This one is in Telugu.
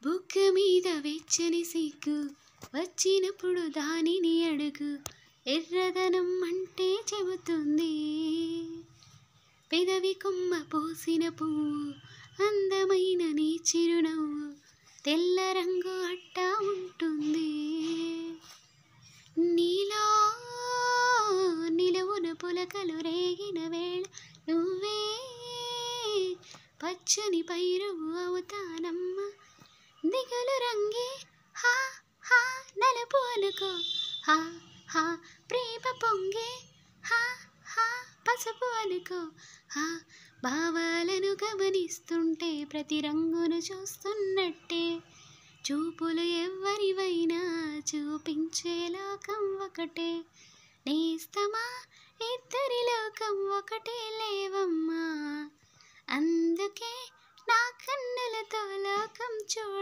బుగ్గ మీద వెచ్చని సిగ్గు వచ్చినప్పుడు దానిని అడుగు. ఎర్రదనం అంటే చెబుతుంది పెదవి కొమ్మ పోసిన పువ్వు. అందమైన నీ చిరునవ్వు తెల్ల రంగు అట్టా ఉంటుంది. నీలో నిలువున పులకలు రేగిన వేళ నువ్వే పచ్చని పైరువు అవుతానమ్మా. దిగులు రంగే హా హా నలుపు అనుకో. హా హా ప్రేమ పొంగే హా హా పసుపు అనుకో. హా భావాలను గమనిస్తుంటే ప్రతి రంగును చూస్తున్నట్టే. చూపులు ఎవరివైనా చూపించే లోకం ఒకటే. నేస్తమా ఇద్దరి లోకం ఒకటే లేవమ్మా. అందుకే నా కన్నులతో లోకం చూడ